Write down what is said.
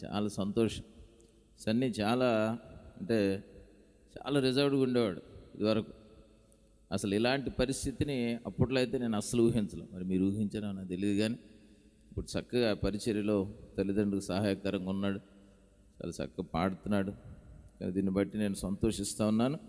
చాలా సంతోషం. సన్నీ చాలా అంటే చాలా రిజర్వ్డ్గా ఉండేవాడు ఇదివరకు. అసలు ఇలాంటి పరిస్థితిని అప్పట్లో అయితే నేను అస్సలు ఊహించలేదు. మరి మీరు ఊహించారో నాకు తెలియదు, కానీ ఇప్పుడు చక్కగా పరిచర్యలో తల్లిదండ్రులకు సహాయకరంగా ఉన్నాడు, చాలా చక్కగా పాడుతున్నాడు. దీన్ని బట్టి నేను సంతోషిస్తూ ఉన్నాను.